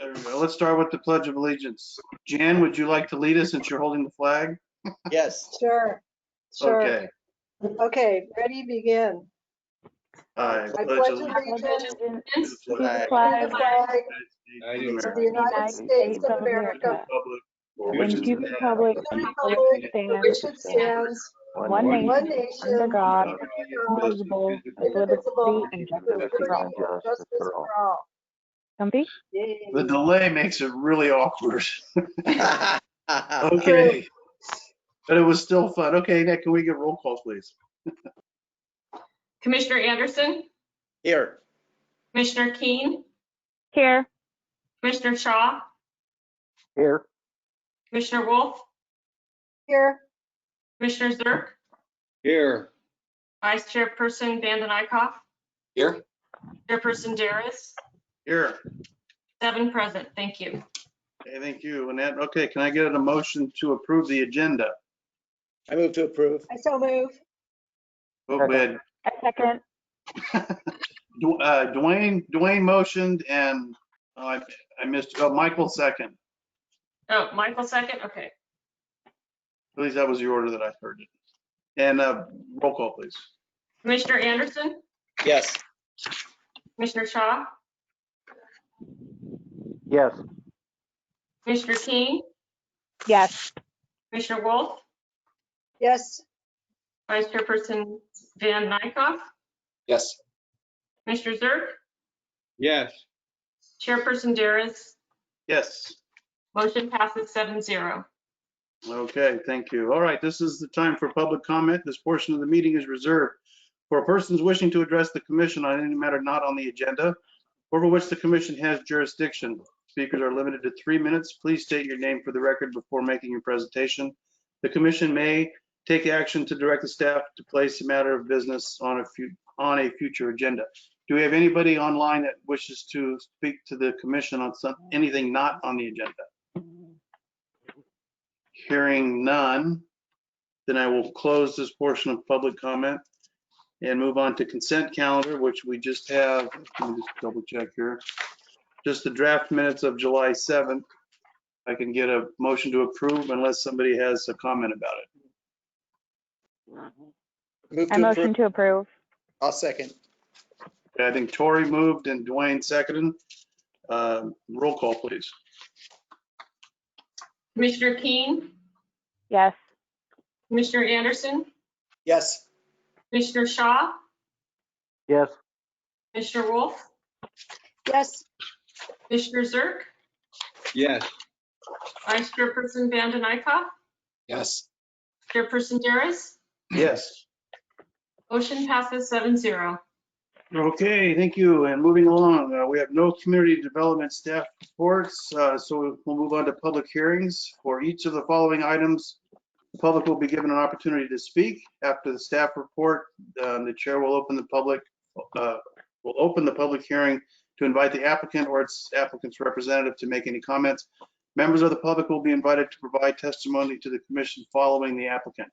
There we go. Let's start with the Pledge of Allegiance. Jan, would you like to lead us since you're holding the flag? Yes. Sure. Okay. Okay, ready, begin. I I pledge pledge allegiance allegiance to the flag to the flag of the United of States of America Republic for and which to it the stands, republic and the for republic which for which it stands, one one nation, nation, under God, under God, indivisible, with indivisible, liberty and with justice for all. liberty and justice for all. Comfy? Yay. The delay makes it really awkward. Okay. Okay. But it was still fun. Okay, Nick, can we get roll call, please? Commissioner Anderson, Here. Commissioner Keen, Here. Commissioner Shaw, Here. Commissioner Wolf, Here, Commissioner Zerk, Here. Vice Chairperson Vanden Eyck. Here. Chairperson Jarris, Here. 7 present. Thank you. Okay, thank you. Annette, okay, can I get a motion to approve the agenda? I move to approve. I so move. Oh, man. A second. Dwayne motioned and I missed, Michael second. Oh, Michael second? Okay. At least that was the order that I heard it. And roll call, please. Commissioner Anderson, Yes. Commissioner Shaw, Yes. Commissioner Keen, Yes. Commissioner Wolf, Yes, Vice Chairperson Vanden Eyck, Yes. Commissioner Zerk, Yes. Chairperson Jarris. Yes. Motion passes 7-0. Okay, thank you. All right, this is the time for public comment. This portion of the meeting is reserved for persons wishing to address the commission on any matter not on the agenda, over which the commission has jurisdiction. Speakers are limited to 3 minutes. Please state your name for the record before making your presentation. The commission may take action to direct the staff to place a matter of business on a future agenda. Do we have anybody online that wishes to speak to the commission on anything not on the agenda? Hearing none, then I will close this portion of public comment and move on to consent calendar, which we just have. Let me just double check here. Just the draft minutes of July 7th. I can get a motion to approve unless somebody has a comment about it. Move I to motion approve. to approve. I'll second. Okay, I think Tori moved and Dwayne seconded. Roll call, please. Commissioner Keen, Yes. Commissioner Anderson, Yes. Commissioner Shaw, Yes. Commissioner Wolf, yes, Commissioner Zerk, Yes. Vice Chairperson Vanden Eyck, Yes. Chairperson Jarris. Yes. Motion passes 7-0. Okay, thank you. And moving along, we have no community development staff reports, so we'll move on to public hearings. For each of the following items, the public will be given an opportunity to speak. After the staff report, the chair will open the public hearing to invite the applicant or its applicant's representative to make any comments. Members of the public will be invited to provide testimony to the commission following the applicant.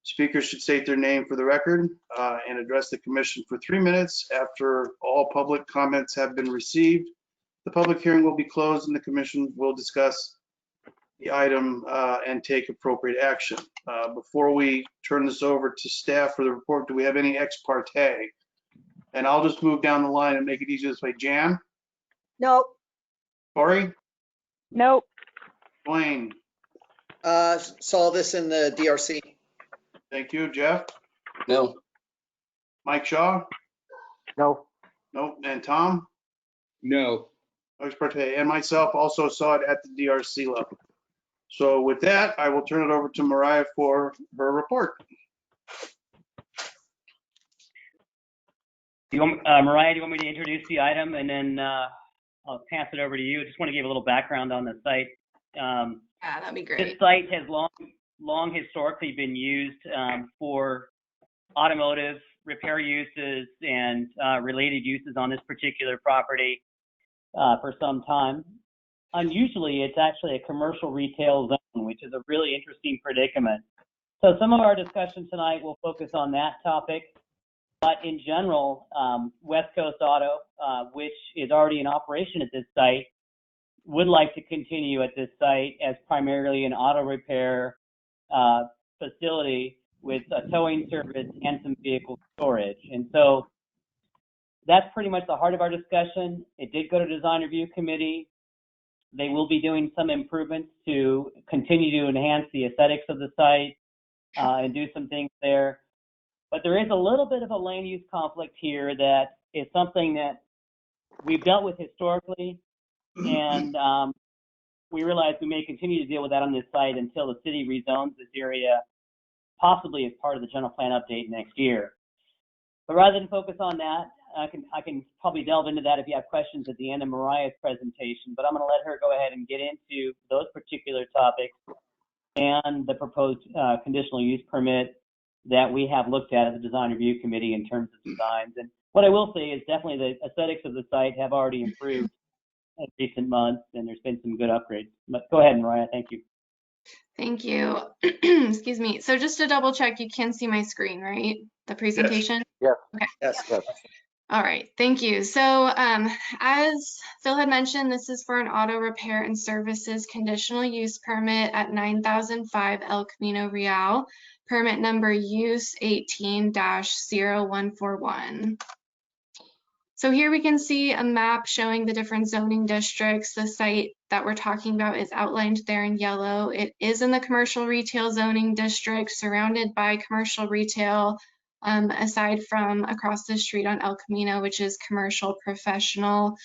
Speakers should state their name for the record and address the commission for 3 minutes. After all public comments have been received, the public hearing will be closed and the commission will discuss the item and take appropriate action. Before we turn this over to staff for the report, do we have any ex parte? And I'll just move down the line and make it easier this way. Jan? nope, Corey? Nope. Dwayne? Saw this in the DRC. Thank you. Jeff? No. Mike Shaw? No. Nope. And Tom? No. Ex parte. And myself also saw it at the DRC level. So with that, I will turn it over to Mariah for her report. Mariah, do you want me to introduce the item and then I'll pass it over to you? I just want to give a little background on the site. Yeah, that'd be This great. site has long historically been used for automotive repair uses and related uses on this particular property for some time. Unusually, it's actually a commercial retail zone, which is a really interesting predicament. So some of our discussion tonight will focus on that topic. But in general, West Coast Auto, which is already in operation at this site, would like to continue at this site as primarily an auto repair facility with a towing service and some vehicle storage. And so that's pretty much the heart of our discussion. It did go to design review committee. They will be doing some improvements to continue to enhance the aesthetics of the site and do some things there. But there is a little bit of a land use conflict here that is something that we've dealt with historically, and we realize we may continue to deal with that on this site until the city rezones this area, possibly as part of the general plan update next year. But rather than focus on that, I can probably delve into that if you have questions at the end of Mariah's presentation, but I'm going to let her go ahead and get into those particular topics and the proposed conditional use permit that we have looked at the design review committee in terms of designs. And what I will say is definitely the aesthetics of the site have already improved in recent months, and there's been some good upgrades. But go ahead, Mariah. Thank you. Thank you. Excuse me. So just to double check, you can see my screen, right? The presentation? Yes. Okay. Yes. Yes. All right. Thank you. So as Phil had mentioned, this is for an auto repair and services conditional use permit at 9005 El Camino Real, permit number use 18-0141. So here we can see a map showing the different zoning districts. The site that we're talking about is outlined there in yellow. It is in the commercial retail zoning district, surrounded by commercial retail, aside from across the street on El Camino, which is commercial professional.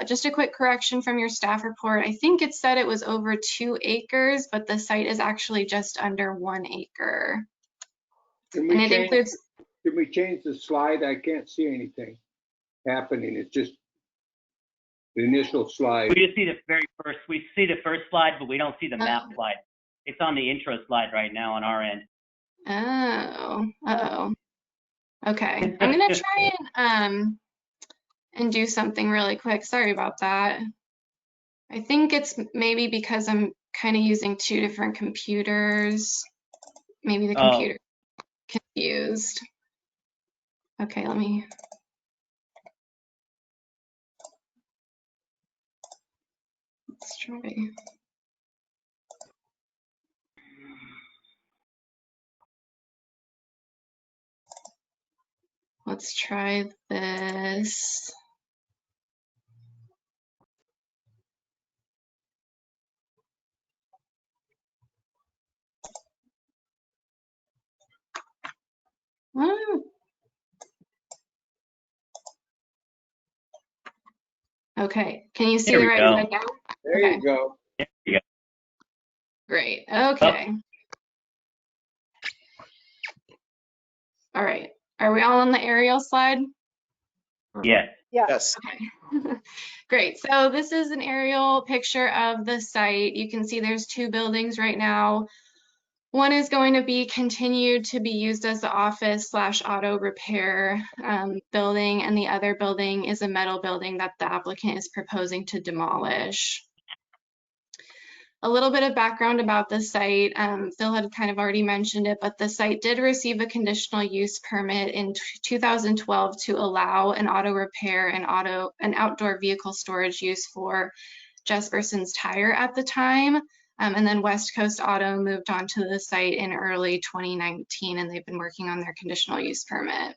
Just a quick correction from your staff report. I think it said it was over 2 acres, but the site is actually just under 1 acre. Can And we it includes, change the slide? I can't see anything happening. It's just the initial slide. We just see the first slide, but we don't see the map slide. It's on the intro slide right now on our end. oh. Okay, I'm gonna try and do something really quick. Sorry about that. I think it's maybe because I'm kind of using 2 different computers. Maybe the computer confused. Okay, let's try. Let's try this. Oh. Okay, can you see There the we right go. side now? There Okay. you go. Great, okay. All right, are we all on the aerial slide? Yes. Yes. Okay, great. So this is an aerial picture of the site. You can see there's 2 buildings right now. One is going to be continued to be used as the office/auto repair building, and the other building is a metal building that the applicant is proposing to demolish. A little bit of background about the site. Phil had kind of already mentioned it, but the site did receive a conditional use permit in 2012 to allow an auto repair and outdoor vehicle storage use for Jesperson's Tire at the time. And then West Coast Auto moved onto the site in early 2019, and they've been working on their conditional use permit.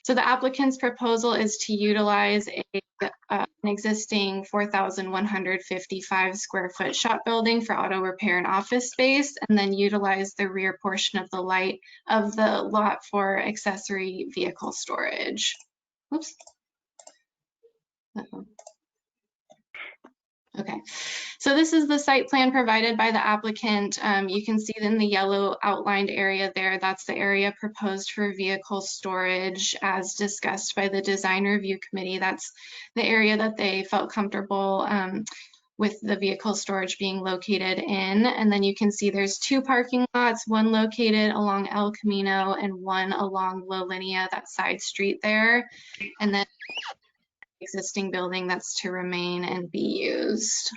So the applicant's proposal is to utilize an existing 4,155 square foot shop building for auto repair and office space, and then utilize the rear portion of the lot for accessory vehicle storage. Oops. Uh-oh. Okay, so this is the site plan provided by the applicant. You can see in the yellow outlined area there, that's the area proposed for vehicle storage as discussed by the design review committee. That's the area that they felt comfortable with the vehicle storage being located in. And then you can see there's 2 parking lots, one located along El Camino and one along La Linea, that side street there. And then existing building that's to remain and be used.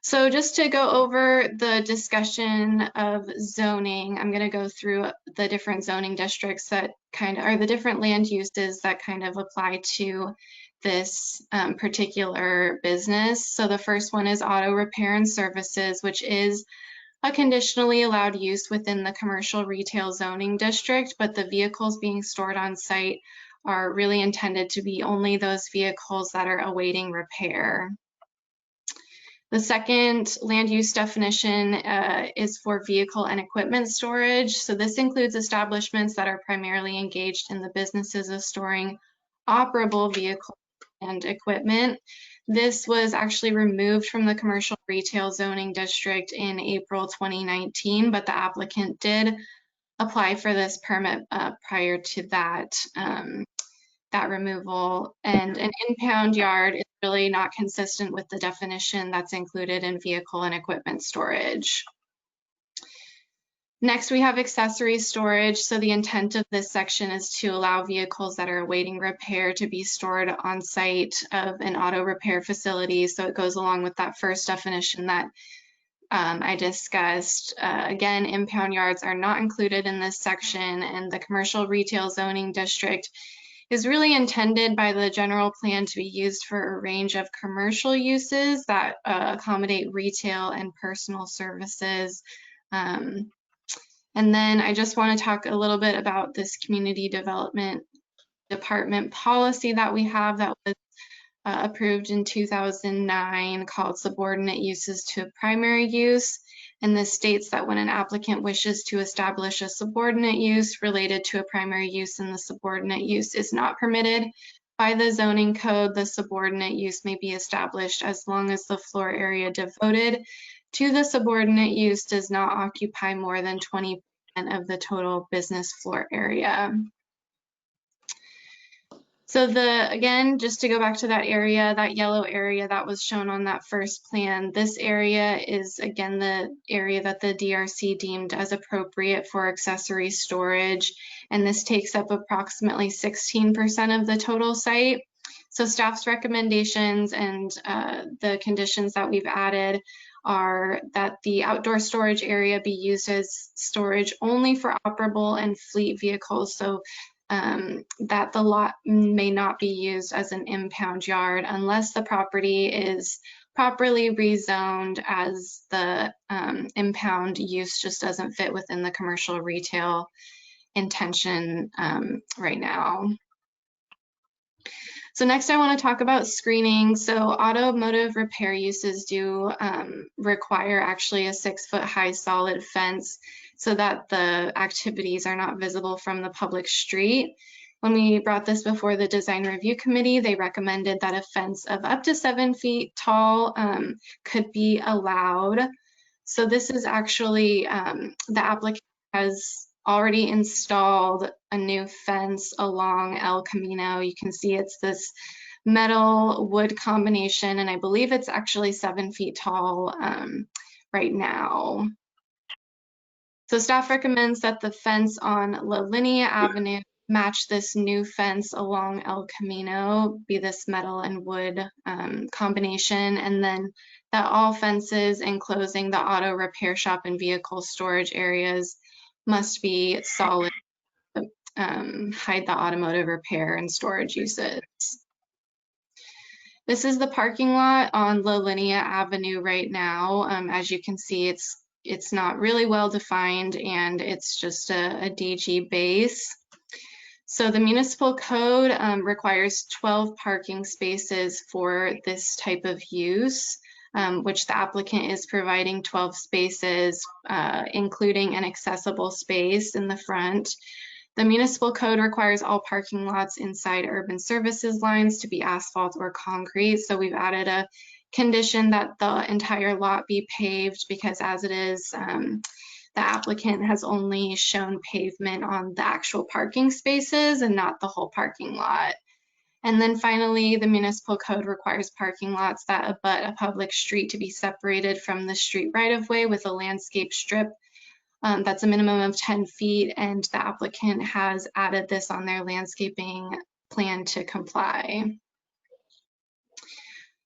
So just to go over the discussion of zoning, I'm going to go through the different zoning districts that kind of are the different land uses that kind of apply to this particular business. So the first one is auto repair and services, which is a conditionally allowed use within the commercial retail zoning district, but the vehicles being stored on site are really intended to be only those vehicles that are awaiting repair. The second land use definition is for vehicle and equipment storage. So this includes establishments that are primarily engaged in the businesses of storing operable vehicles and equipment. This was actually removed from the commercial retail zoning district in April 2019, but the applicant did apply for this permit prior to that removal. And an impound yard is really not consistent with the definition that's included in vehicle and equipment storage. Next, we have accessory storage. So the intent of this section is to allow vehicles that are awaiting repair to be stored on site of an auto repair facility. So it goes along with that first definition that I discussed. Again, impound yards are not included in this section, and the commercial retail zoning district is really intended by the general plan to be used for a range of commercial uses that accommodate retail and personal services. And then I just want to talk a little bit about this community development department policy that we have that was approved in 2009 called subordinate uses to primary use. And this states that when an applicant wishes to establish a subordinate use related to a primary use and the subordinate use is not permitted by the zoning code, the subordinate use may be established as long as the floor area devoted to the subordinate use does not occupy more than 20% of the total business floor area. So again, just to go back to that area, that yellow area that was shown on that first plan, this area is again the area that the DRC deemed as appropriate for accessory storage. And this takes up approximately 16% of the total site. So staff's recommendations and the conditions that we've added are that the outdoor storage area be used as storage only for operable and fleet vehicles. So that the lot may not be used as an impound yard unless the property is properly rezoned, as the impound use just doesn't fit within the commercial retail intention right now. So next I want to talk about screening. So automotive repair uses do require actually a 6-foot high solid fence so that the activities are not visible from the public street. When we brought this before the design review committee, they recommended that a fence of up to 7 feet tall could be allowed. So this is actually, the applicant has already installed a new fence along El Camino. You can see it's this metal wood combination, and I believe it's actually 7 feet tall right now. So staff recommends that the fence on La Linea Avenue match this new fence along El Camino, be this metal and wood combination, and then that all fences enclosing the auto repair shop and vehicle storage areas must be solid, hide the automotive repair and storage uses. This is the parking lot on La Linea Avenue right now. As you can see, it's not really well defined, and it's just a DG base. So the municipal code requires 12 parking spaces for this type of use, which the applicant is providing 12 spaces, including an accessible space in the front. The municipal code requires all parking lots inside urban services lines to be asphalt or concrete. So we've added a condition that the entire lot be paved, because as it is, the applicant has only shown pavement on the actual parking spaces and not the whole parking lot. And then finally, the municipal code requires parking lots that abut a public street to be separated from the street right-of-way with a landscape strip that's a minimum of 10 feet, and the applicant has added this on their landscaping plan to comply.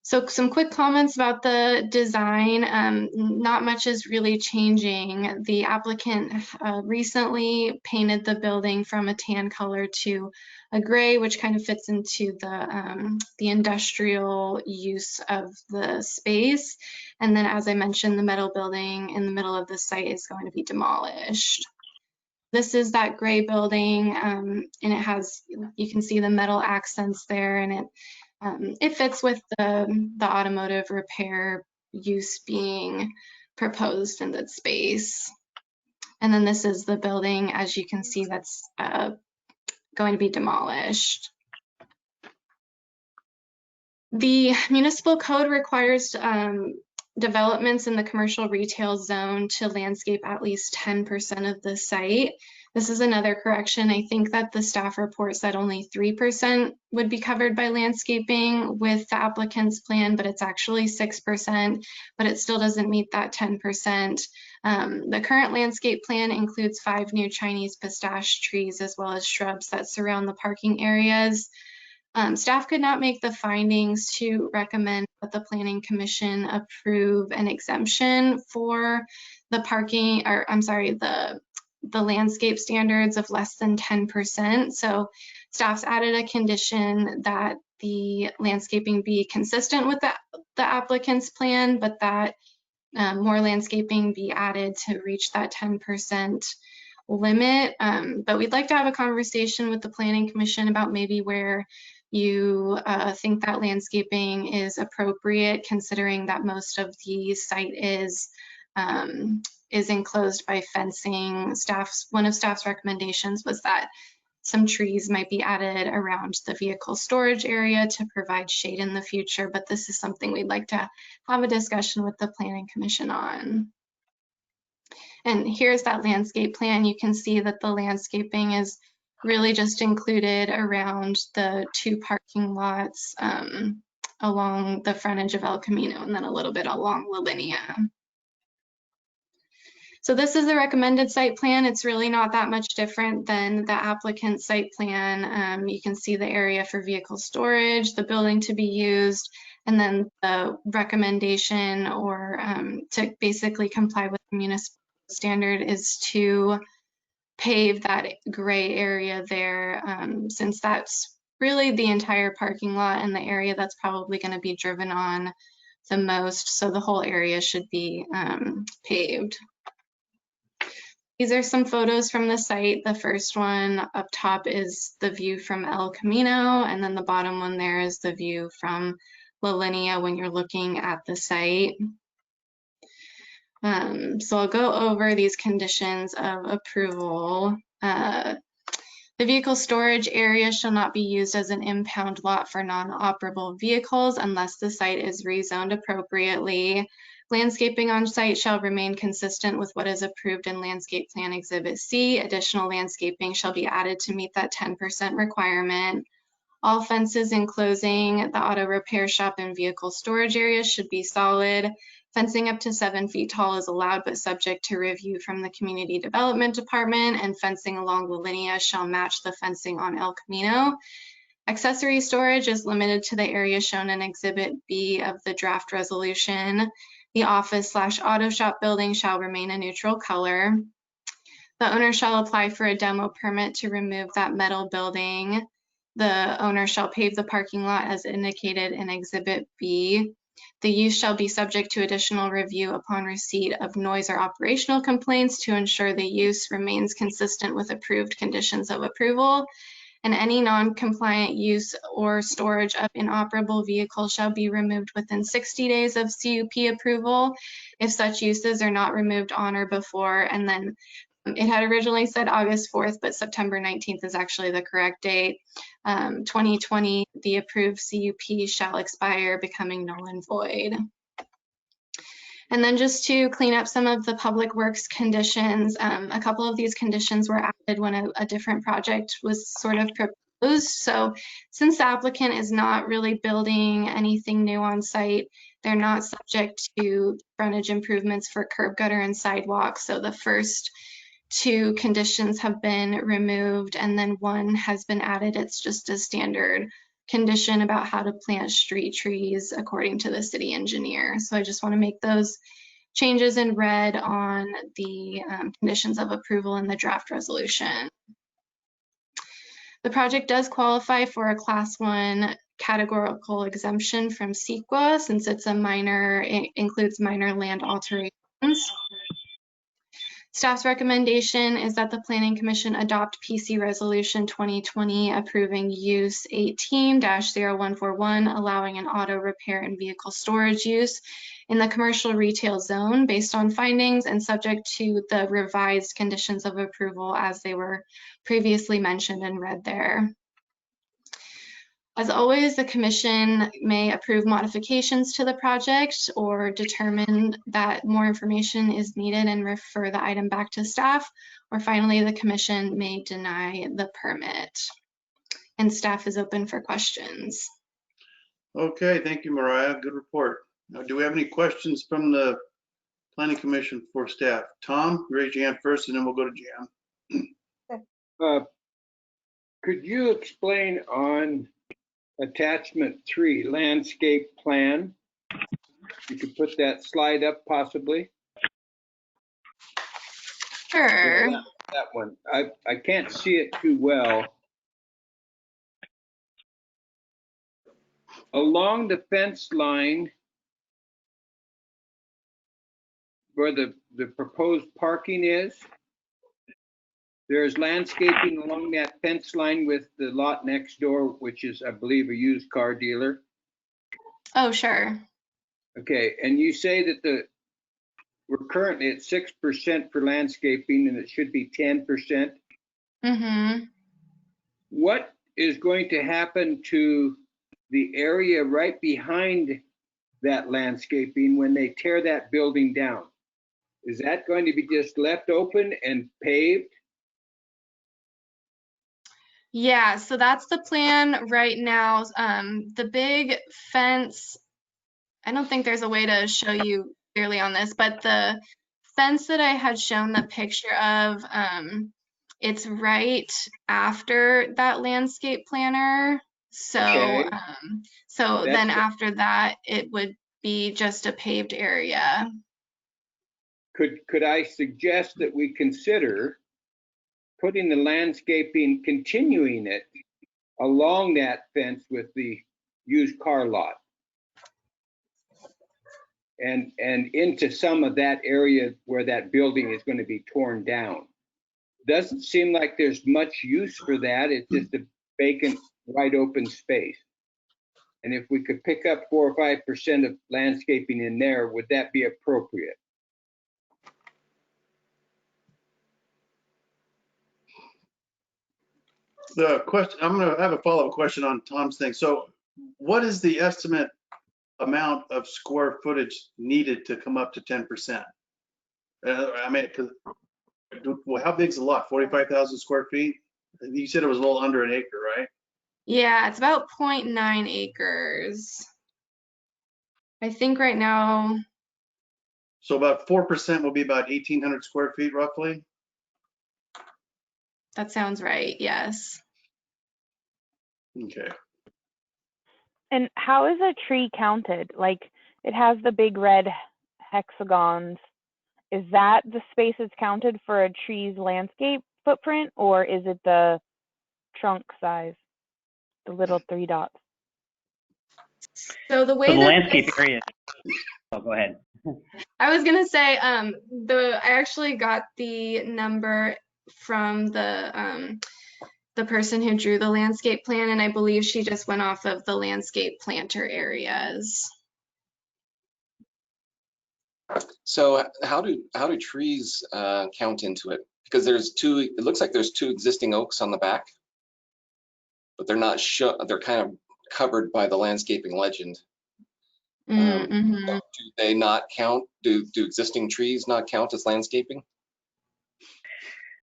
So some quick comments about the design. Not much is really changing. The applicant recently painted the building from a tan color to a gray, which kind of fits into the industrial use of the space. And then, as I mentioned, the metal building in the middle of the site is going to be demolished. This is that gray building, and it has, you can see the metal accents there, and it fits with the automotive repair use being proposed in that space. And then this is the building, as you can see, that's going to be demolished. The municipal code requires developments in the commercial retail zone to landscape at least 10% of the site. This is another correction. I think that the staff report said only 3% would be covered by landscaping with the applicant's plan, but it's actually 6%, but it still doesn't meet that 10%. The current landscape plan includes 5 new Chinese pistache trees as well as shrubs that surround the parking areas. Staff could not make the findings to recommend that the Planning Commission approve an exemption for the parking, or I'm sorry, the landscape standards of less than 10%. So staff's added a condition that the landscaping be consistent with the applicant's plan, but that more landscaping be added to reach that 10% limit. But we'd like to have a conversation with the Planning Commission about maybe where you think that landscaping is appropriate, considering that most of the site is enclosed by fencing. One of staff's recommendations was that some trees might be added around the vehicle storage area to provide shade in the future, but this is something we'd like to have a discussion with the Planning Commission on. And here's that landscape plan. You can see that the landscaping is really just included around the 2 parking lots along the frontage of El Camino and then a little bit along La Linea. So this is the recommended site plan. It's really not that much different than the applicant site plan. You can see the area for vehicle storage, the building to be used, and then the recommendation or to basically comply with the municipal standard is to pave that gray area there, since that's really the entire parking lot and the area that's probably going to be driven on the most. So the whole area should be paved. These are some photos from the site. The first one up top is the view from El Camino, and then the bottom one there is the view from La Linea when you're looking at the site. So I'll go over these conditions of approval. The vehicle storage area shall not be used as an impound lot for non-operable vehicles unless the site is rezoned appropriately. Landscaping on site shall remain consistent with what is approved in Landscape Plan Exhibit C. Additional landscaping shall be added to meet that 10% requirement. All fences enclosing the auto repair shop and vehicle storage areas should be solid. Fencing up to 7 feet tall is allowed, but subject to review from the Community Development Department, and fencing along La Linea shall match the fencing on El Camino. Accessory storage is limited to the area shown in Exhibit B of the draft resolution. The office/auto shop building shall remain a neutral color. The owner shall apply for a demo permit to remove that metal building. The owner shall pave the parking lot as indicated in Exhibit B. The use shall be subject to additional review upon receipt of noise or operational complaints to ensure the use remains consistent with approved conditions of approval. And any non-compliant use or storage of inoperable vehicles shall be removed within 60 days of CUP approval if such uses are not removed on or before. And then it had originally said August 4th, but September 19th is actually the correct date. 2020, the approved CUP shall expire, becoming null and void. And then just to clean up some of the public works conditions, a couple of these conditions were added when a different project was sort of proposed. So since the applicant is not really building anything new on site, they're not subject to frontage improvements for curb, gutter, and sidewalk. So the first 2 conditions have been removed and then one has been added. It's just a standard condition about how to plant street trees according to the city engineer. So I just want to make those changes in red on the conditions of approval in the draft resolution. The project does qualify for a Class 1 categorical exemption from CEQA since it's it includes minor land alterations. Staff's recommendation is that the Planning Commission adopt PC Resolution 2020 approving use 18-0141, allowing an auto repair and vehicle storage use in the commercial retail zone based on findings and subject to the revised conditions of approval as they were previously mentioned and read there. As always, the Commission may approve modifications to the project or determine that more information is needed and refer the item back to staff. Or finally, the Commission may deny the permit. And staff is open for questions. Okay, thank you, Mariah. Good report. Now, do we have any questions from the Planning Commission for staff? Tom, raise your hand first and then we'll go to Jan. Could you explain on attachment 3, landscape plan? You could put that slide up possibly. Sure. Yeah, that one. I can't see it too well. Along the fence line where the proposed parking is, there's landscaping along that fence line with the lot next door, which is, I believe, a used car dealer. Oh, sure. Okay, and you say that we're currently at 6% for landscaping and it should be 10%. Mm-hmm. What is going to happen to the area right behind that landscaping when they tear that building down? Is that going to be just left open and paved? Yeah, so that's the plan right now. The big fence, I don't think there's a way to show you clearly on this, but the fence that I had shown the picture of, it's right after that landscape planner. So, Okay. Then after that, it would be just a paved area. Could I suggest that we consider putting the landscaping, continuing it along that fence with the used car lot and into some of that area where that building is going to be torn down? Doesn't seem like there's much use for that. It's just a vacant, wide open space. And if we could pick up 4 or 5% of landscaping in there, would that be appropriate? The question, I'm going to have a follow-up question on Tom's thing. So what is the estimate amount of square footage needed to come up to 10%? I mean, well, how big is the lot? 45,000 square feet? You said it was a little under an acre, right? Yeah, it's about 0.9 acres. I think right now, So about 4% will be about 1,800 square feet roughly? that sounds right, yes. Okay. And how is a tree counted? Like, it has the big red hexagons. Is that the space it's counted for a tree's landscape footprint, or is it the trunk size, the little 3 dots? So the way So the that landscape area. Oh, go ahead. I was gonna say, I actually got the number from the person who drew the landscape plan, and I believe she just went off of the landscape planter areas. So how do trees count into it? Because it looks like there's 2 existing oaks on the back, but they're not they're kind of covered by the landscaping legend. Mm-hmm. Do they not count? Do existing trees not count as landscaping?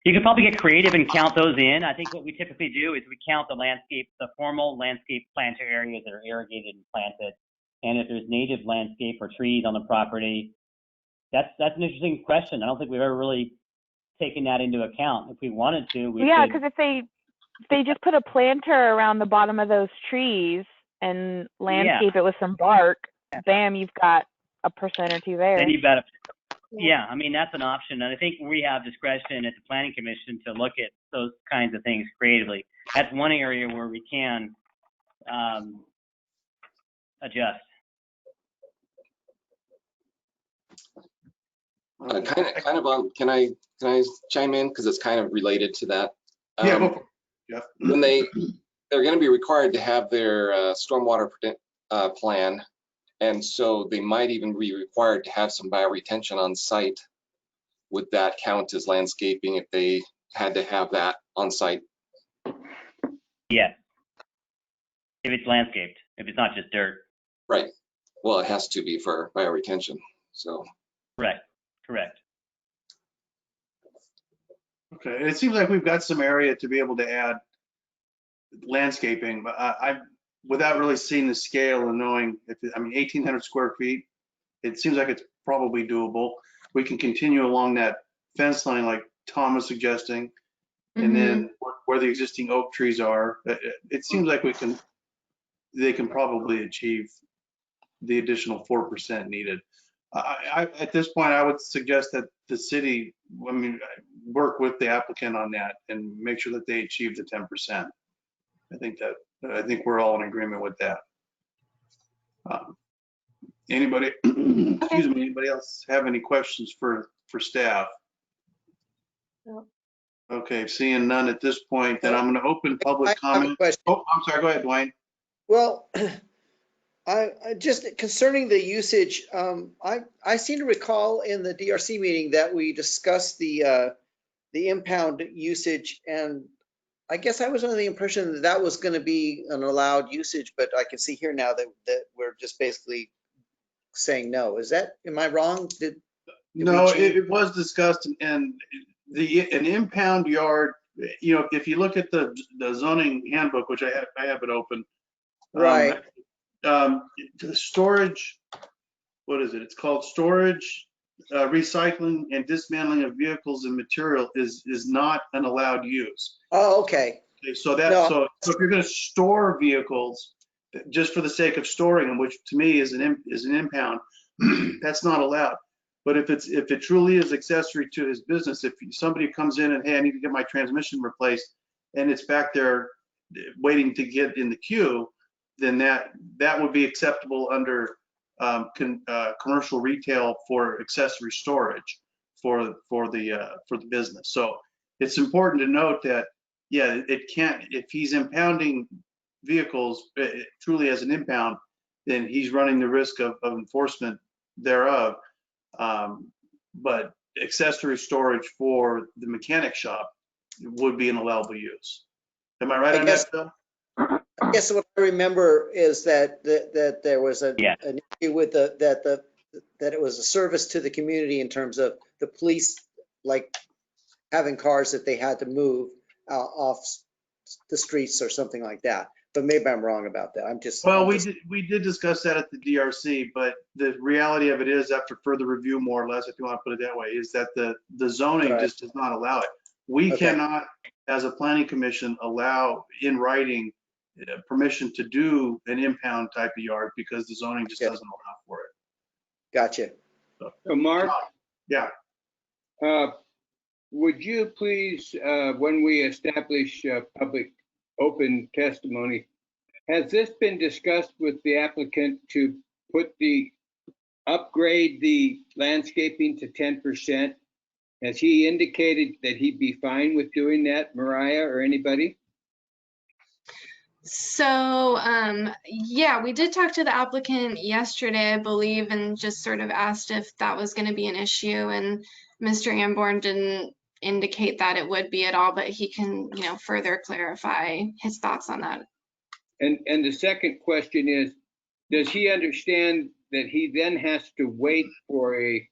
You could probably get creative and count those in. I think what we typically do is we count the formal landscape planter areas that are irrigated and planted. And if there's native landscape or trees on the property, that's an interesting question. I don't think we've ever really taken that into account. If we wanted to, we Yeah, could. because if they if they just put a planter around the bottom of those trees and landscape it with some bark, bam, you've got a percent or two there. Then you've got yeah, I mean, that's an option. And I think we have discretion at the Planning Commission to look at those kinds of things creatively. That's one area where we can adjust. Kind of on, can I chime in? Because it's kind of related to that. Yeah, go for it. Yeah. When they're going to be required to have their stormwater plan, and so they might even be required to have some bioretention on site. Would that count as landscaping if they had to have that on site? Yes. If it's landscaped, if it's not just dirt. Right. Well, it has to be for bioretention. So. Correct. Okay, it seems like we've got some area to be able to add landscaping, but I without really seeing the scale and knowing, I mean, 1,800 square feet, it seems like it's probably doable. We can continue along that fence line like Tom was suggesting, and then where the existing oak trees are, it seems like they can probably achieve the additional 4% needed. At this point, I would suggest that the city, work with the applicant on that and make sure that they achieve the 10%. I think we're all in agreement with that. Anybody, excuse me, anybody else have any questions for staff? No. Okay, seeing none at this point, then I'm going to open public I have a comment. question. Oh, I'm sorry. Go ahead, Dwayne. Well, I just concerning the usage, I seem to recall in the DRC meeting that we discussed the impound usage, and I guess I was under the impression that was going to be an allowed usage, but I can see here now that we're just basically saying no. Am I wrong? No, it was discussed, and an impound yard, if you look at the zoning handbook, which I have it open. Right. The storage, what is it? It's called storage, recycling and dismantling of vehicles and material is not an allowed use. Oh, okay. So No. so if you're going to store vehicles just for the sake of storing them, which to me is an impound, that's not allowed. But if it truly is accessory to his business, if somebody comes in and, hey, I need to get my transmission replaced, and it's back there waiting to get in the queue, then that would be acceptable under commercial retail for accessory storage for the business. So it's important to note that, yeah, it can't, if he's impounding vehicles truly as an impound, then he's running the risk of enforcement thereof. But accessory storage for the mechanic shop would be an allowable use. Am I right on that, Bill? I guess what I remember is that there was an issue with that it was a service to the community in terms of the police, like having cars that they had to move off the streets or something like that. But maybe I'm wrong about that. Well, we did discuss that at the DRC, but the reality of it is, after further review, more or less, if you want to put it that way, is that the zoning just does not allow it. We cannot, as a planning commission, allow in writing permission to do an impound type of yard because the zoning just doesn't allow for it. Gotcha. So Mark? Yeah. Would you please, when we establish public open testimony, has this been discussed with the applicant to upgrade the landscaping to 10%? Has he indicated that he'd be fine with doing that, Mariah, or anybody? So, yeah, we did talk to the applicant yesterday, I believe, and just sort of asked if that was going to be an issue. And Mr. Amborn didn't indicate that it would be at all, but he can, further clarify his thoughts on that. And the second question is, does he understand that he then has to wait for a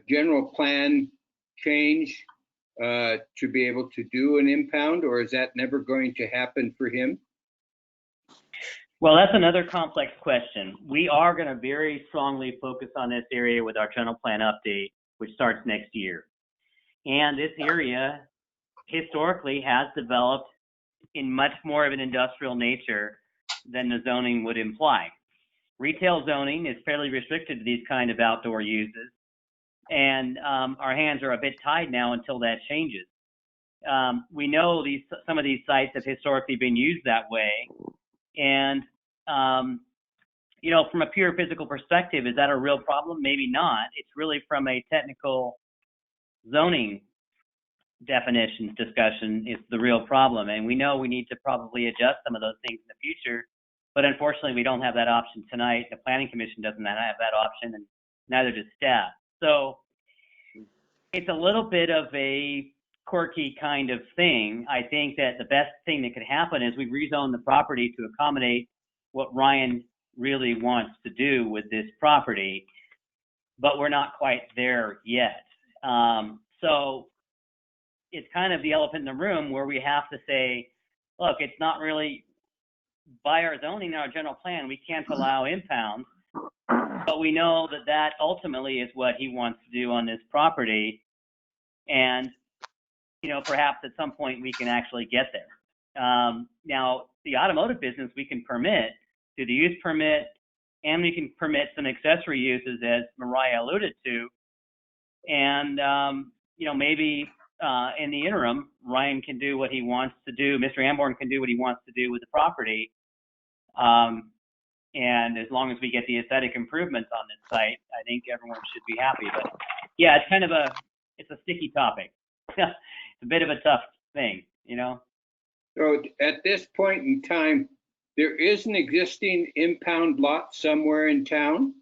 general plan change to be able to do an impound, or is that never going to happen for him? Well, that's another complex question. We are going to very strongly focus on this area with our general plan update, which starts next year. And this area historically has developed in much more of an industrial nature than the zoning would imply. Retail zoning is fairly restricted to these kind of outdoor uses, and our hands are a bit tied now until that changes. We know some of these sites have historically been used that way, and you know, from a pure physical perspective, is that a real problem? Maybe not. It's really from a technical zoning definitions discussion is the real problem, and we know we need to probably adjust some of those things in the future, but unfortunately we don't have that option tonight. The Planning Commission doesn't have that option, and neither does staff. So it's a little bit of a quirky kind of thing. I think that the best thing that could happen is we rezone the property to accommodate what Ryan really wants to do with this property, but we're not quite there yet. So it's kind of the elephant in the room where we have to say, look, it's not really by our zoning, our general plan, we can't allow impound, but we know that that ultimately is what he wants to do on this property. And, you know, perhaps at some point we can actually get there. Now, the automotive business we can permit through the use permit, and we can permit some accessory uses as Mariah alluded to. And, you know, maybe in the interim, Ryan can do what he wants to do. Mr. Amborn can do what he wants to do with the property. And as long as we get the aesthetic improvements on this site, I think everyone should be happy. But yeah, it's kind of it's a sticky topic. It's a bit of a tough thing, you know? So at this point in time, there is an existing impound lot somewhere in town?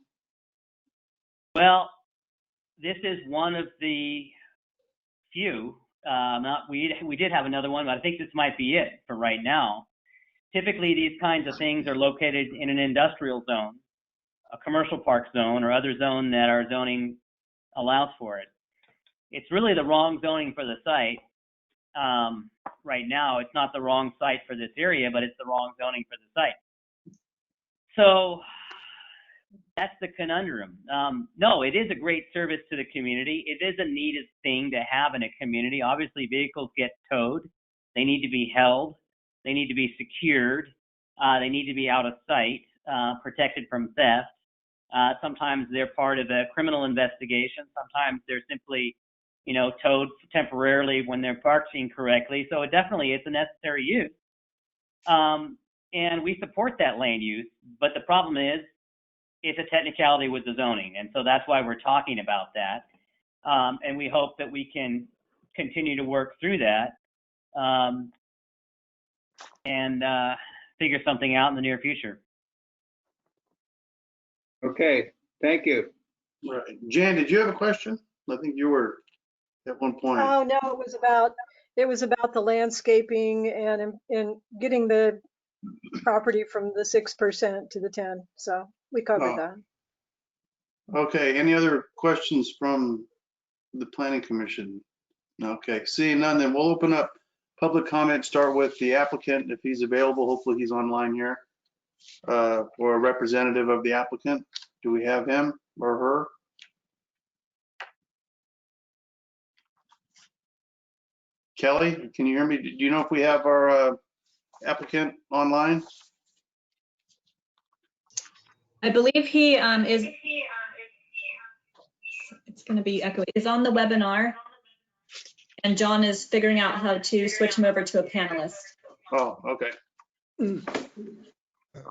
Well, this is one of the few. We did have another one, but I think this might be it for right now. Typically, these kinds of things are located in an industrial zone, a commercial park zone, or other zone that our zoning allows for it. It's really the wrong zoning for the site. Right now, it's not the wrong site for this area, but it's the wrong zoning for the site. So that's the conundrum. No, it is a great service to the community. It is a needed thing to have in a community. Obviously, vehicles get towed. They need to be held. They need to be secured. They need to be out of sight, protected from theft. Sometimes they're part of a criminal investigation. Sometimes they're simply, you know, towed temporarily when they're parked incorrectly. So it definitely is a necessary use. And we support that land use, but the problem is it's a technicality with the zoning. And so that's why we're talking about that. And we hope that we can continue to work through that and figure something out in the near future. Okay, thank you. Right. Jan, did you have a question? I think you were at one point. Oh, no, it was about the landscaping and getting the property from the 6% to the 10. So we covered that. Okay, any other questions from the Planning Commission? Okay, seeing none, then we'll open up public comment, start with the applicant if he's available. Hopefully he's online here, or a representative of the applicant. Do we have him or her? Kelly, can you hear me? Do you know if we have our applicant online? I believe he is, it's going to be echoey, is on the webinar, and John is figuring out how to switch him over to a panelist. Oh, okay.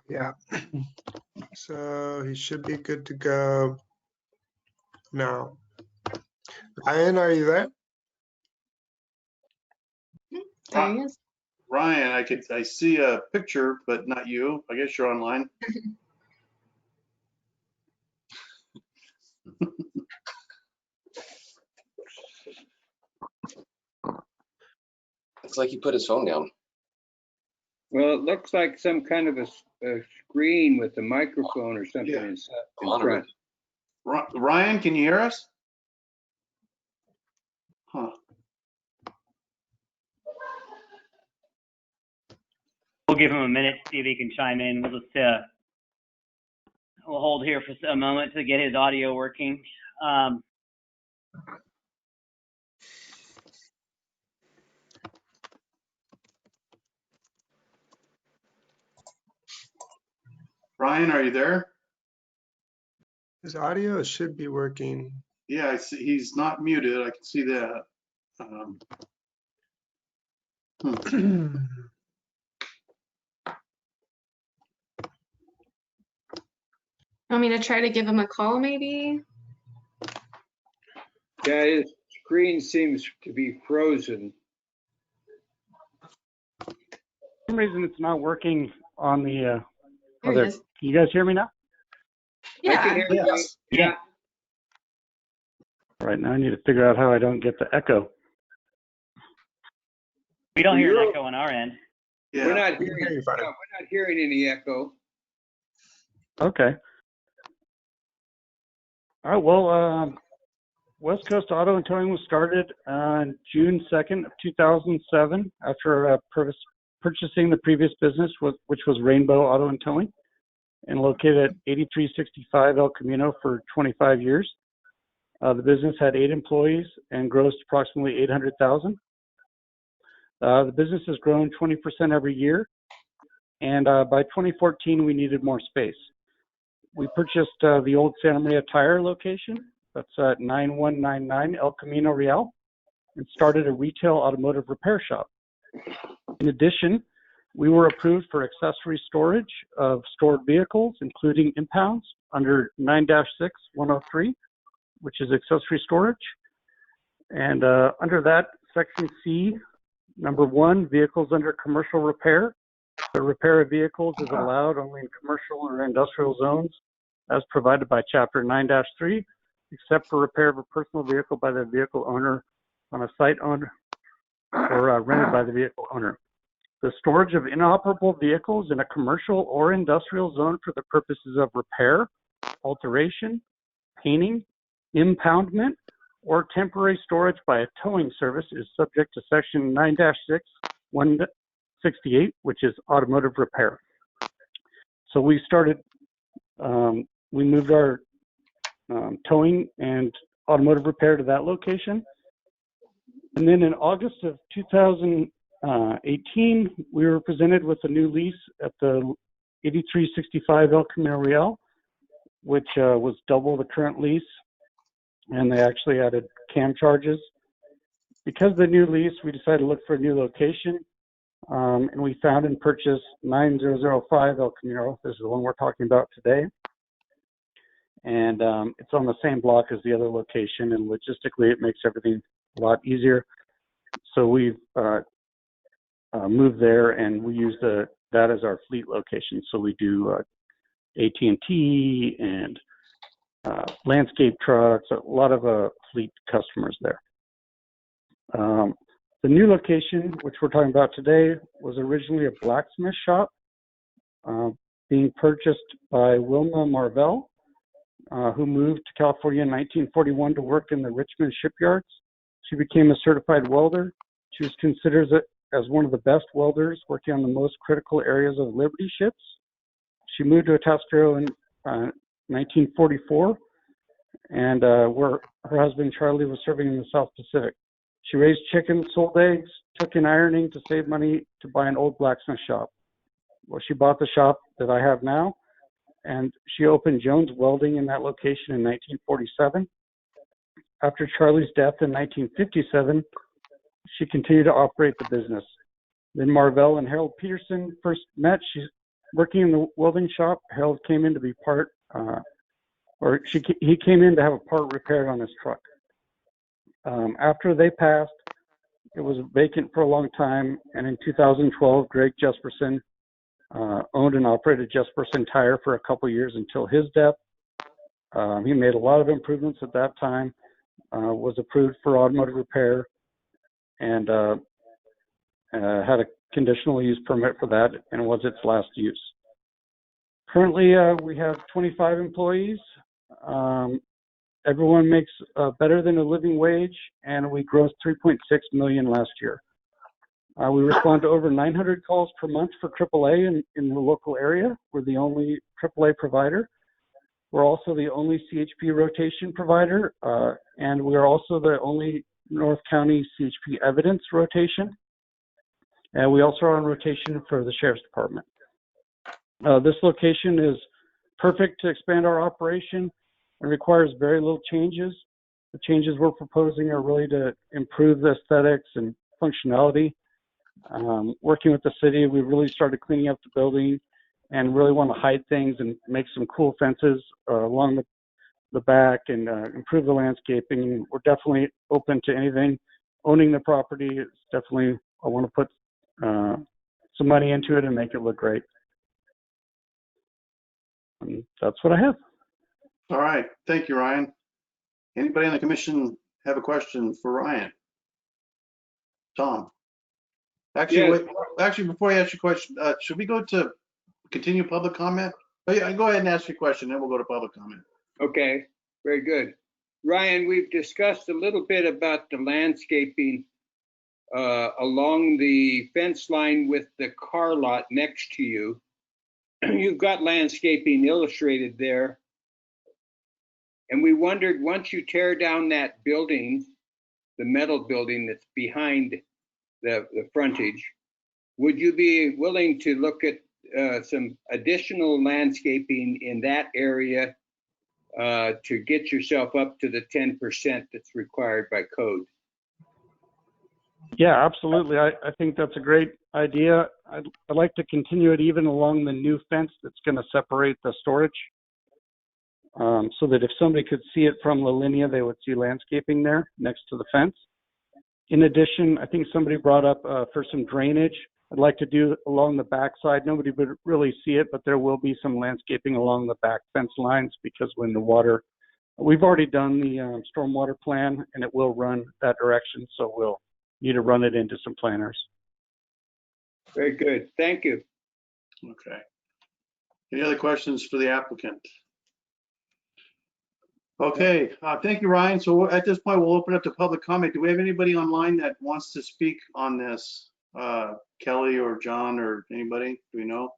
Yeah. So he should be good to go now. Ryan, are you there? There he is. Ryan, I see a picture, but not you. I guess you're online. Looks like he put his phone down. Well, it looks like some kind of a screen with a microphone or something in front. Ryan, can you hear us? Huh. We'll give him a minute, see if he can chime in. We'll just we'll hold here for a moment to get his audio working. Brian, are you there? His audio should be working. Yeah, I see. He's not muted. I can see that. Um, Want me to try to give him a call, maybe? Yeah, his screen seems to be frozen. For some reason it's not working on the There he other. is. Can you guys hear me now? I can Yeah. hear you. Yes. Yeah. Right now I need to figure out how I don't get the echo. We don't hear an echo on our end. Yeah. We're not We can hearing, hear you fine. we're not hearing any echo. Okay. All right, well, West Coast Auto and Towing was started on June 2nd of 2007 after purchasing the previous business, which was Rainbow Auto and Towing, and located at 8365 El Camino for 25 years. The business had 8 employees and grossed approximately $800,000. The business has grown 20% every year, and by 2014 we needed more space. We purchased the old Santa Maria Tire location, that's at 9199 El Camino Real, and started a retail automotive repair shop. In addition, we were approved for accessory storage of stored vehicles, including impounds, under 9-6-103, which is accessory storage. And under that, Section C, number 1, vehicles under commercial repair. The repair of vehicles is allowed only in commercial or industrial zones as provided by Chapter 9-3, except for repair of a personal vehicle by the vehicle owner on a site owned or rented by the vehicle owner. The storage of inoperable vehicles in a commercial or industrial zone for the purposes of repair, alteration, painting, impoundment, or temporary storage by a towing service is subject to Section 9-6-168, which is automotive repair. So we started, we moved our towing and automotive repair to that location. And then in August of 2018, we were presented with a new lease at the 8365 El Camino Real, which was double the current lease, and they actually added cam charges. Because of the new lease, we decided to look for a new location, and we found and purchased 9005 El Camino. This is the one we're talking about today. And it's on the same block as the other location, and logistically it makes everything a lot easier. So we've moved there, and we use that as our fleet location. So we do AT&T and landscape trucks, a lot of fleet customers there. The new location, which we're talking about today, was originally a blacksmith shop being purchased by Wilma Marvell, who moved to California in 1941 to work in the Richmond shipyards. She became a certified welder. She was considered as one of the best welders working on the most critical areas of Liberty ships. She moved to Atascadero in 1944, and where her husband Charlie was serving in the South Pacific. She raised chickens, sold eggs, took in ironing to save money to buy an old blacksmith shop. Well, she bought the shop that I have now, and she opened Jones Welding in that location in 1947. After Charlie's death in 1957, she continued to operate the business. Then Marvell and Harold Peterson first met. She's working in the welding shop. Harold came in to be he came in to have a part repaired on his truck. After they passed, it was vacant for a long time, and in 2012, Greg Jesperson owned and operated Jesperson Tire for a couple years until his death. He made a lot of improvements at that time, was approved for automotive repair, and had a conditional use permit for that, and was its last use. Currently, we have 25 employees. Everyone makes better than a living wage, and we grossed $3.6 million last year. We respond to over 900 calls per month for AAA in the local area. We're the only AAA provider. We're also the only CHP rotation provider, and we are also the only North County CHP evidence rotation. And we also are on rotation for the Sheriff's Department. This location is perfect to expand our operation and requires very little changes. The changes we're proposing are really to improve the aesthetics and functionality. Working with the city, we really started cleaning up the building and really want to hide things and make some cool fences along the back and improve the landscaping. We're definitely open to anything. Owning the property is definitely, I want to put some money into it and make it look great. And that's what I have. All right, thank you, Ryan. Anybody on the commission have a question for Ryan? Tom? Actually, Yes. wait, actually, before I ask you a question, should we go to continue public comment? Oh, yeah, go ahead and ask your question, then we'll go to public comment. Okay, very good. Ryan, we've discussed a little bit about the landscaping along the fence line with the car lot next to you. You've got landscaping illustrated there. And we wondered, once you tear down that building, the metal building that's behind the frontage, would you be willing to look at some additional landscaping in that area to get yourself up to the 10% that's required by code? Yeah, absolutely. I think that's a great idea. I'd like to continue it even along the new fence that's going to separate the storage, so that if somebody could see it from La Linea, they would see landscaping there next to the fence. In addition, I think somebody brought up for some drainage. I'd like to do along the backside. Nobody would really see it, but there will be some landscaping along the back fence lines, because when the water, we've already done the stormwater plan and it will run that direction. So we'll need to run it into some planters. Very good. Thank you. Okay. Any other questions for the applicant? Okay, thank you, Ryan. So at this point, we'll open up to public comment. Do we have anybody online that wants to speak on this? Kelly or John or anybody? Do we know?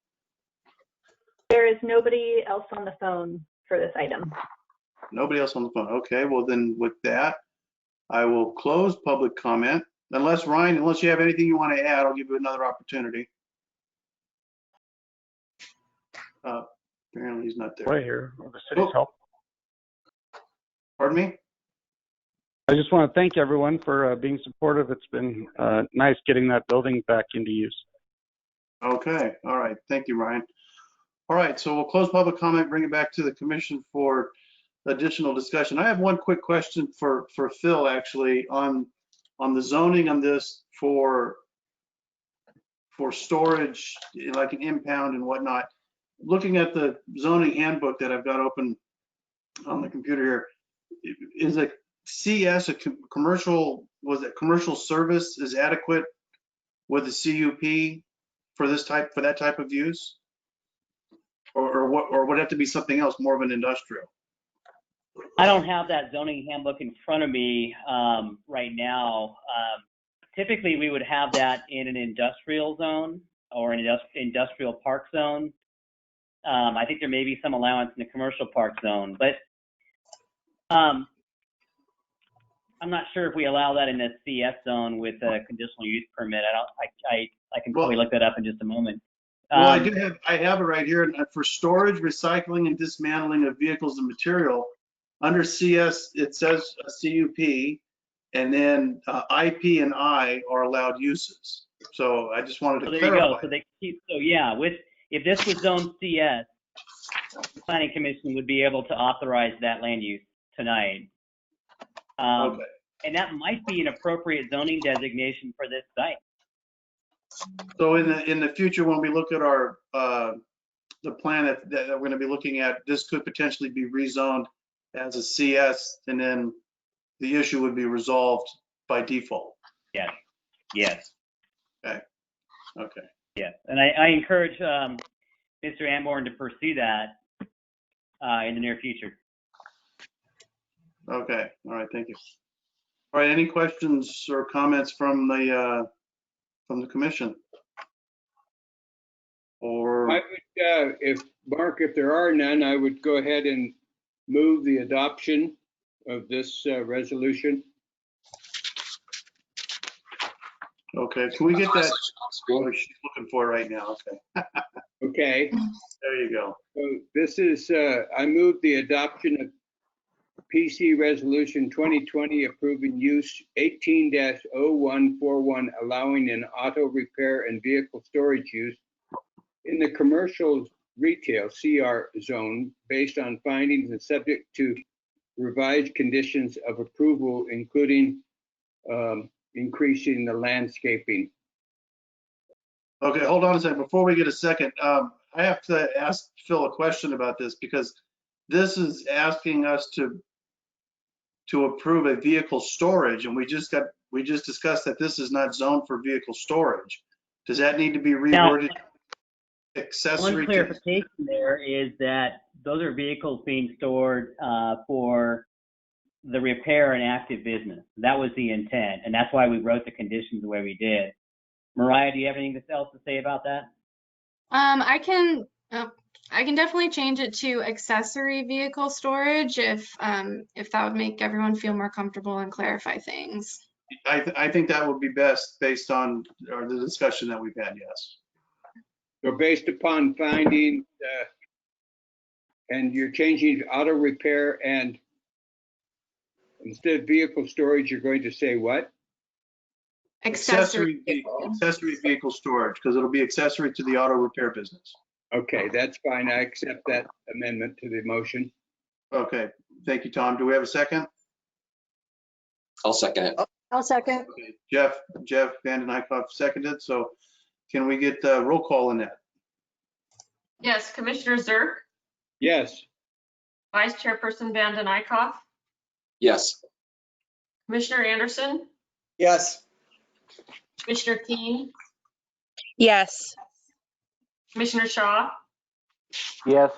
There is nobody else on the phone for this item. Nobody else on the phone. Okay, well then with that, I will close public comment. Unless Ryan, unless you have anything you want to add, I'll give you another opportunity. Apparently he's not there. Right here, with the city's help. Pardon me? I just want to thank everyone for being supportive. It's been nice getting that building back into use. Okay, all right. Thank you, Ryan. All right, so we'll close public comment, bring it back to the commission for additional discussion. I have one quick question for Phil, actually, on the zoning on this for storage, like an impound and whatnot. Looking at the zoning handbook that I've got open on the computer here, is a CS, a commercial, was it commercial service is adequate with the CUP for this type, for that type of use? Or would it have to be something else, more of an industrial? I don't have that zoning handbook in front of me right now. Typically, we would have that in an industrial zone or an industrial park zone. I think there may be some allowance in the commercial park zone, but I'm not sure if we allow that in the CS zone with a conditional use permit. I can probably look that up in just a moment. Well, I have it right here. For storage, recycling, and dismantling of vehicles and material, under CS, it says CUP, and then IP and I are allowed uses. So I just wanted to clarify. There you go. So yeah, if this was zone CS, the Planning Commission would be able to authorize that land use tonight. Okay. And that might be an appropriate zoning designation for this site. So in the future, when we look at our the plan that we're going to be looking at, this could potentially be rezoned as a CS, and then the issue would be resolved by default. Yes. Yes. Okay. Okay. Yes, and I encourage Mr. Amborn to pursue that in the near future. Okay. All right. Thank you. All right. Any questions or comments from the commission? Or I would, if there are none, I would go ahead and move the adoption of this resolution. Okay, can we get that? Translation on screen. Oh, she's looking for it right now. Okay, Okay, there you go. so this is, I move the adoption of PC Resolution 2020 approving use 18-0141, allowing an auto repair and vehicle storage use in the commercial retail CR zone based on findings and subject to revised conditions of approval, including increasing the landscaping. Okay, hold on a second. Before we get a second, I have to ask Phil a question about this because this is asking us to approve a vehicle storage, and we just discussed that this is not zoned for vehicle storage. Does that need to be reworded? Accessory One clarification there is that those are vehicles being stored for the repair and active business. That was the intent, and that's why we wrote the conditions the way we did. Mariah, do you have anything else to say about that? I can definitely change it to accessory vehicle storage if that would make everyone feel more comfortable and clarify things. I think that would be best based on the discussion that we've had, yes. So based upon findings, and you're changing auto repair, and instead of vehicle storage, you're going to say what? Accessory vehicle storage, because it'll be accessory to the auto repair business. Okay, that's fine. I accept that amendment to the motion. Okay, thank you, Tom. Do we have a second? I'll second it. I'll second. Okay, Jeff Van Den Eyck seconded. So can we get the roll call in that? Yes, Commissioner Zerk, Yes. Vice Chairperson Van Den Eyck, Yes. Commissioner Anderson, Yes. Commissioner Keen, Yes. Commissioner Shaw, Yes.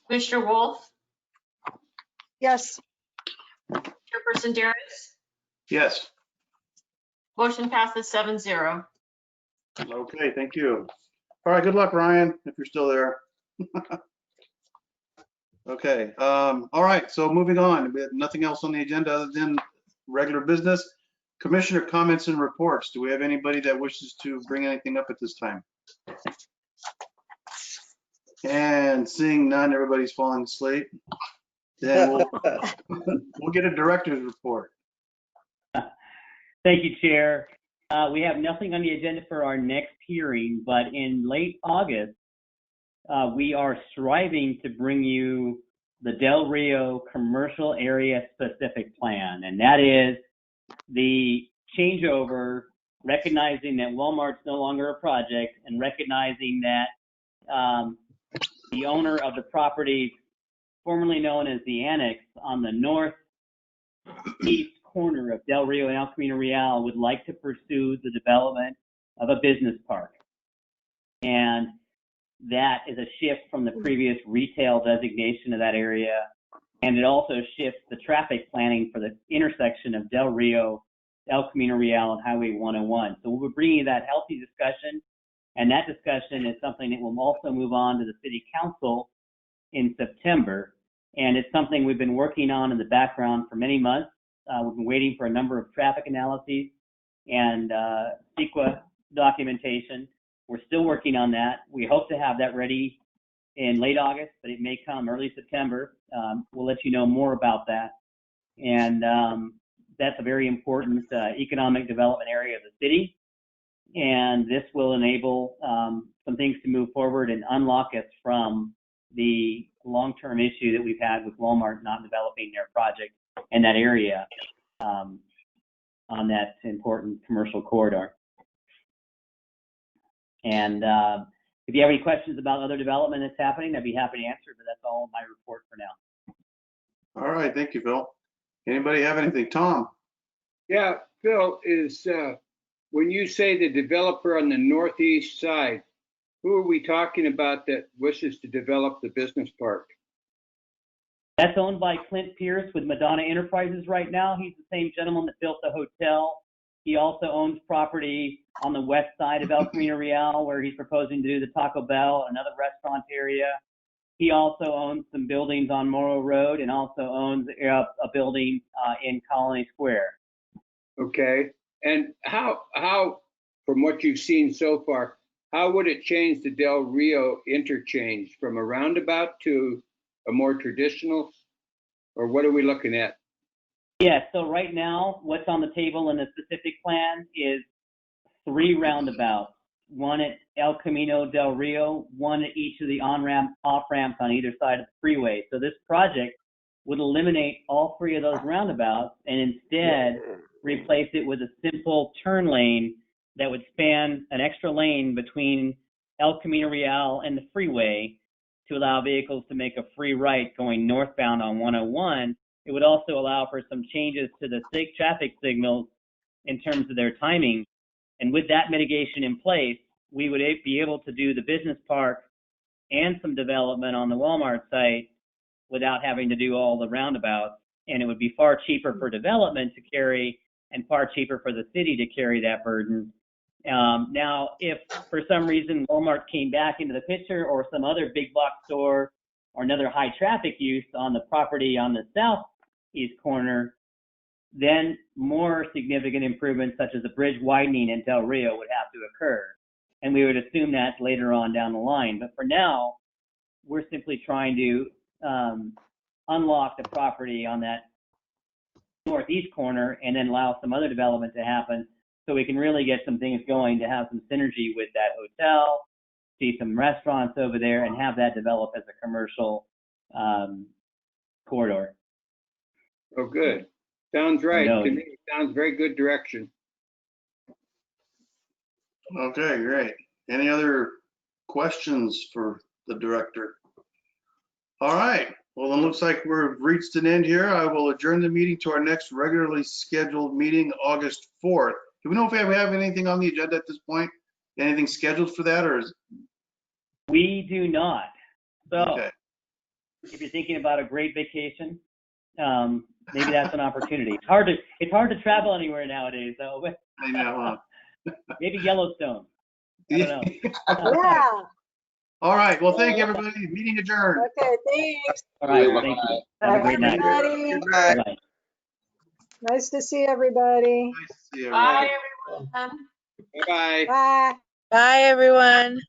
Commissioner Wolf, Yes. Chairperson Darius. Yes. Motion passes 7-0. Okay, thank you. All right, good luck, Ryan, if you're still there. Okay, all right, so moving on. We have nothing else on the agenda other than regular business. Commissioner comments and reports. Do we have anybody that wishes to bring anything up at this time? And seeing none, everybody's falling asleep. Then we'll get a director's report. Thank you, Chair. We have nothing on the agenda for our next hearing, but in late August, we are striving to bring you the Del Rio Commercial Area Specific Plan, and that is the changeover, recognizing that Walmart's no longer a project and recognizing that the owner of the property formerly known as the Annex on the northeast corner of Del Rio and El Camino Real would like to pursue the development of a business park. And that is a shift from the previous retail designation of that area. And it also shifts the traffic planning for the intersection of Del Rio, El Camino Real, and Highway 101. So we'll be bringing you that healthy discussion. And that discussion is something that will also move on to the City Council in September. And it's something we've been working on in the background for many months. We've been waiting for a number of traffic analyses and CEQA documentation. We're still working on that. We hope to have that ready in late August, but it may come early September. We'll let you know more about that. And that's a very important economic development area of the city. And this will enable some things to move forward and unlock us from the long-term issue that we've had with Walmart not developing their project in that area on that important commercial corridor. And if you have any questions about other development that's happening, I'd be happy to answer, but that's all my report for now. All right, thank you, Phil. Anybody have anything? Tom? Yeah, Phil, is when you say the developer on the northeast side, who are we talking about that wishes to develop the business park? That's owned by Clint Pierce with Madonna Enterprises right now. He's the same gentleman that built the hotel. He also owns property on the west side of El Camino Real where he's proposing to do the Taco Bell, another restaurant area. He also owns some buildings on Morrow Road and also owns a building in Colony Square. Okay. And how, from what you've seen so far, how would it change the Del Rio interchange from a roundabout to a more traditional? Or what are we looking at? Yeah, so right now, what's on the table in the specific plan is 3 roundabouts, one at El Camino del Rio, one at each of the on-ramp, off-ramps on either side of the freeway. So this project would eliminate all 3 of those roundabouts and instead replace it with a simple turn lane that would span an extra lane between El Camino Real and the freeway to allow vehicles to make a free right going northbound on 101. It would also allow for some changes to the traffic signals in terms of their timing. And with that mitigation in place, we would be able to do the business park and some development on the Walmart site without having to do all the roundabouts. And it would be far cheaper for development to carry and far cheaper for the city to carry that burden. Now, if for some reason Walmart came back into the picture or some other big box store or another high traffic use on the property on the southeast corner, then more significant improvements such as a bridge widening in Del Rio would have to occur. And we would assume that later on down the line. But for now, we're simply trying to unlock the property on that northeast corner and then allow some other development to happen so we can really get some things going to have some synergy with that hotel, see some restaurants over there, and have that develop as a commercial corridor. Oh, good. Sounds right. No. To me, it sounds very good direction. Okay, great. Any other questions for the director? All right. Well, it looks like we've reached an end here. I will adjourn the meeting to our next regularly scheduled meeting, August 4th. Do we know if we have anything on the agenda at this point? Anything scheduled for that, or is? We do not. So Okay. if you're thinking about a great vacation, maybe that's an opportunity. It's hard to travel anywhere nowadays, though. I know. Maybe Yellowstone. I don't know. Yeah. All right. Well, thank you, everybody. Meeting adjourned. Okay, thanks. All right. Thank you. Have a Bye, great night. everybody. Good night. Bye. Nice to see everybody. Nice to see everybody. Bye, everyone. Bye-bye. Bye. Bye, everyone.